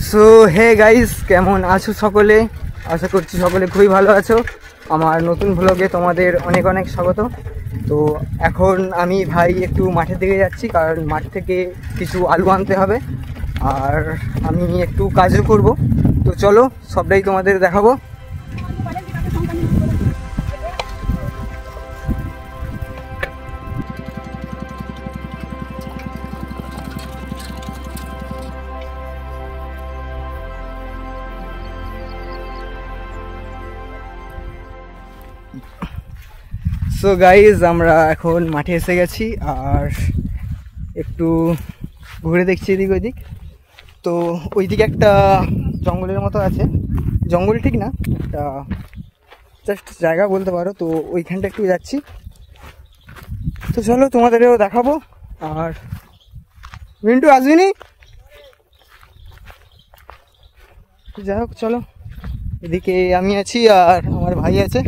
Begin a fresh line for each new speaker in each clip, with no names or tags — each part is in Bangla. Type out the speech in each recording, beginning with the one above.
সো হে গাইস, কেমন আছো সকলে? আশা করছি সকলে খুবই ভালো আছো। আমার নতুন ব্লগে তোমাদের অনেক অনেক স্বাগত। তো এখন আমি ভাই একটু মাঠের দিকে যাচ্ছি, কারণ মাঠ থেকে কিছু আলু আনতে হবে আর আমি একটু কাজও করব। তো চলো সবটাই তোমাদের দেখাবো। সো গাইজ, আমরা এখন মাঠে এসে গেছি আর একটু ঘুরে দেখছি এদিক ওইদিক। তো ওইদিকে একটা জঙ্গলের মতো আছে, জঙ্গল ঠিক না, একটা জাস্ট জায়গা বলতে পারো। তো ওইখানটা একটু যাচ্ছি, তো চলো তোমাদেরও দেখাবো। আর মিন্টু আসবিনি? যাই হোক চলো, এদিকে আমি আছি আর আমার ভাই আছে,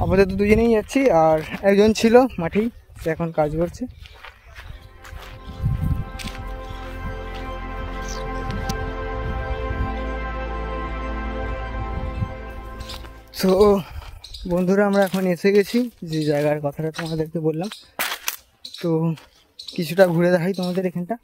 আপাতত দুজনেই যাচ্ছি। আর একজন ছিল মাঠেই, সে এখন কাজ করছে। তো বন্ধুরা, আমরা এখন এসে গেছি যে জায়গার কথাটা তোমাদেরকে বললাম। তো কিছুটা ঘুরে দেখাই তোমাদের এখানটা।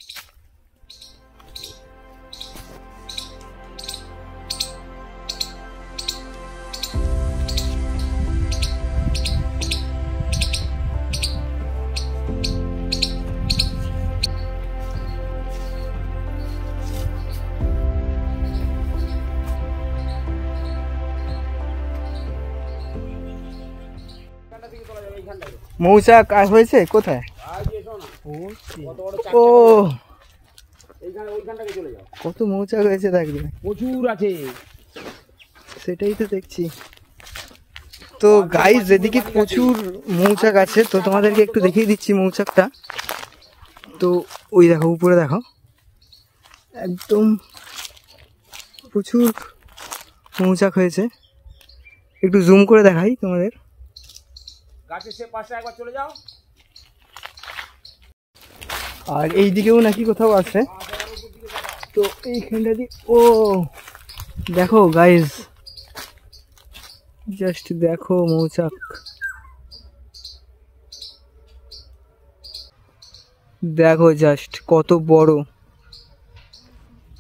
মৌচাক হয়েছে কোথায়? ও, কত মৌচাক হয়েছে দেখবে,
প্রচুর আছে,
সেটাই তো দেখছি। তো গাইজ, এদিকে প্রচুর মৌচাক আছে, তো তোমাদেরকে একটু দেখিয়ে দিচ্ছি মৌচাকটা। তো ওই দেখো, উপরে দেখো, একদম প্রচুর মৌচাক হয়েছে। একটু জুম করে দেখাই তোমাদের।
গাছের সে পাশে একবার চলে যাও।
আর এই দিকেও নাকি কোথাও আছে। তো এইখানটা দিয়ে, ও দেখো গাইজ, জাস্ট দেখো মৌচাক, দেখো জাস্ট কত বড়।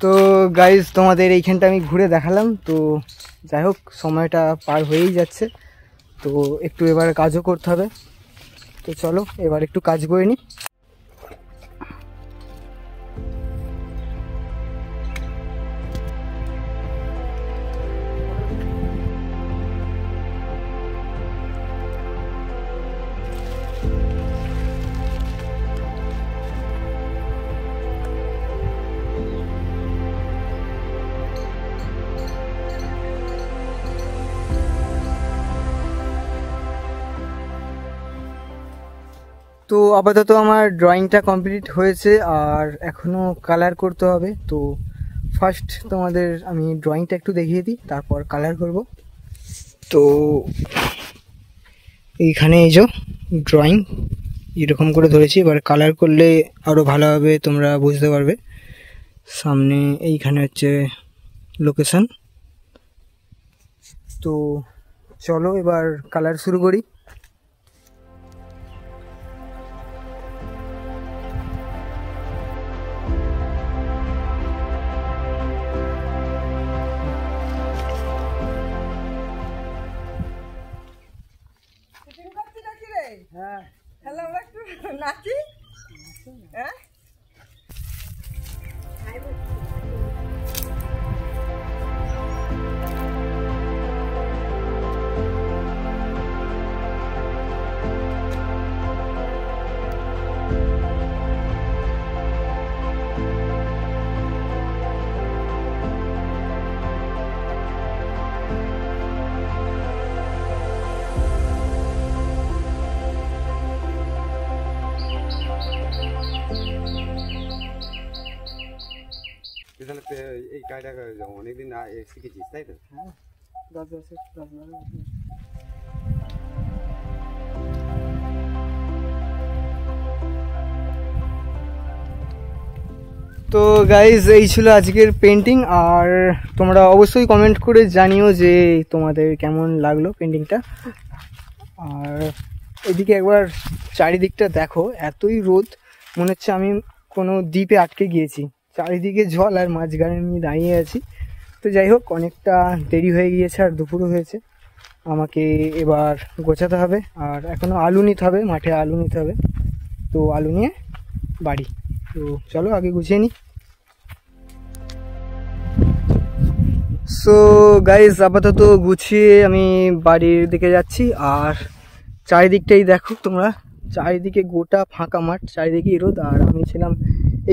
তো গাইজ, তোমাদের এইখানটা আমি ঘুরে দেখালাম। তো যাই হোক, সময়টা পার হয়েই যাচ্ছে, তো একটু এবার কাজও করতে হবে। তো চলো এবার একটু কাজ করে নিই। তো আপাতত আমার ড্রয়িংটা কমপ্লিট হয়েছে আর এখনও কালার করতে হবে। তো ফার্স্ট তোমাদের আমি ড্রয়িংটা একটু দেখিয়ে দিই, তারপর কালার করব। তো এইখানে এই যে ড্রয়িং এরকম করে ধরেছি, এবার কালার করলে আরও ভালোভাবে তোমরা বুঝতে পারবে। সামনে এইখানে হচ্ছে লোকেশন। তো চলো এবার কালার শুরু করি।
হ্যাঁ, হ্যালো, আমরা একটু নাচি। হ্যাঁ,
এই কাজটা অনেকদিন শিখেছিস, তাই তো?
হ্যাঁ, 10 বছর 10 বছর। তো গাইজ এই ছিল আজকের পেন্টিং, আর তোমরা অবশ্যই কমেন্ট করে জানিও যে তোমাদের কেমন লাগলো পেন্টিংটা। আর এদিকে একবার চারিদিকটা দেখো, এতই রোদ, মনে হচ্ছে আমি কোনো দ্বীপে আটকে গিয়েছি। চারিদিকে জল আর মাঝখানে আমি দাঁড়িয়ে আছি। তো যাই হোক, অনেকটা দেরি হয়ে গিয়েছে আর দুপুরও হয়েছে। আমাকে এবার গোছাতে হবে, আর এখনও আলু নিতে হবে, মাঠে আলু নিতে হবে। তো আলু নিয়ে বাড়ি। তো চলো আগে গুছিয়ে নিই। সো গাইজ আপাতত গুছিয়ে আমি বাড়ির দিকে যাচ্ছি। আর চারিদিকটাই দেখো তোমরা, চারিদিকে গোটা ফাঁকা মাঠ, চারিদিকেই রোদ, আর আমি ছিলাম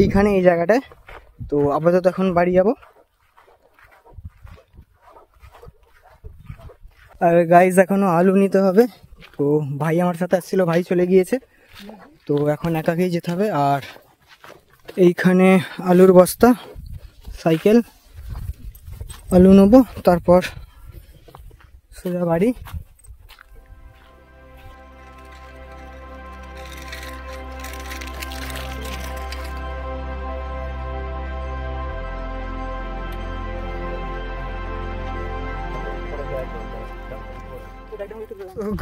এইখানে এই জায়গাটায়। তো আপাতত এখন বাড়ি যাব। আর গাইজ এখনো আলু নিতে হবে। তো ভাই আমার সাথে আসছিল, ভাই চলে গিয়েছে, তো এখন একাকেই যেতে হবে। আর এইখানে আলুর বস্তা, সাইকেল, আলু নেবো, তারপর সোজা বাড়ি।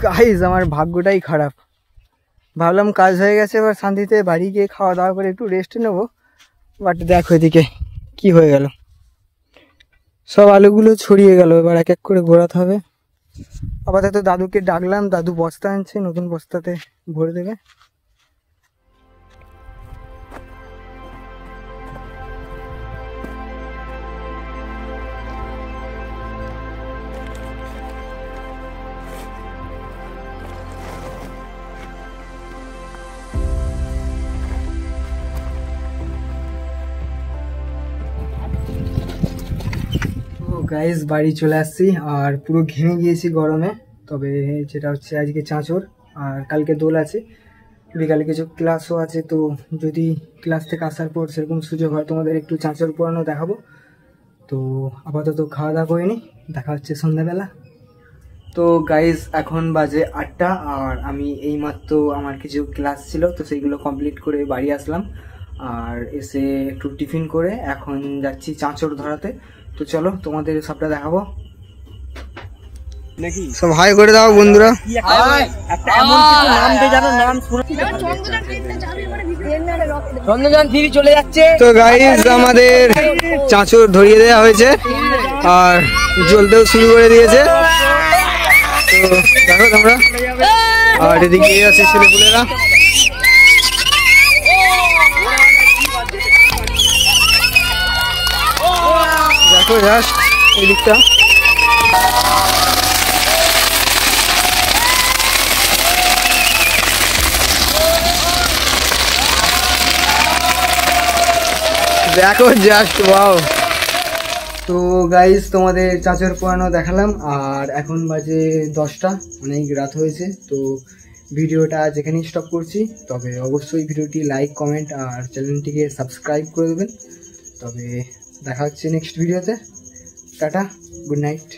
গাইজ আমার ভাগ্যটাই খারাপ, ভাবলাম কাজ হয়ে গেছে, এবার শান্তিতে বাড়ি গিয়ে খাওয়া দাওয়া করে একটু রেস্ট নেবো। বাট দেখো এদিকে কি হয়ে গেল, সব আলুগুলো ছড়িয়ে গেল। এবার এক এক করে ঘোরাতে হবে। আপাতত দাদুকে ডাকলাম, দাদু বস্তা আনছে, নতুন বস্তাতে ভরে দেবে। গাইজ বাড়ি চলে আসছি, আর পুরো ঘেমে গিয়েছি গরমে। তবে যেটা হচ্ছে আজকে চাঁচর, আর কালকে দোল আছে, বিকালে কিছু ক্লাসও আছে। তো যদি ক্লাস থেকে আসার পর সেরকম সুযোগ হয় তোমাদের একটু চাঁচর পড়ানো দেখাবো। তো আপাতত খাওয়া দাওয়া করে নিই, দেখা হচ্ছে সন্ধ্যাবেলা। তো গাইজ এখন বাজে 8টা, আর আমি এইমাত্র আমার কিছু ক্লাস ছিল, তো সেইগুলো কমপ্লিট করে বাড়ি আসলাম। আর এসে একটু টিফিন করে এখন যাচ্ছি চাঁচর ধরাতে। তো চলো তোমাদের সবটা দেখাবো। সব হাই করে দাও বন্ধুরা।
চলে যাচ্ছে।
তো গাইজ আমাদের চাঁচর ধরিয়ে দেওয়া হয়েছে, আর জ্বলতেও শুরু করে দিয়েছে। তো দেখো তোমরা, আর এদিকে আছে ছেলেপুলেরা। দেখো জাস্ট এই দিকটা। দেখো জাস্ট ওয়াও। তো গাইজ তোমাদের চাঁচর পোড়ানো দেখালাম, আর এখন বাজে 10টা, অনেক রাত হয়েছে। তো ভিডিওটা যেখানেই স্টপ করছি। তবে অবশ্যই ভিডিওটি লাইক, কমেন্ট আর চ্যানেলটিকে সাবস্ক্রাইব করে দেবেন। তবে দেখা হচ্ছে নেক্সট ভিডিওতে। Tata, good night.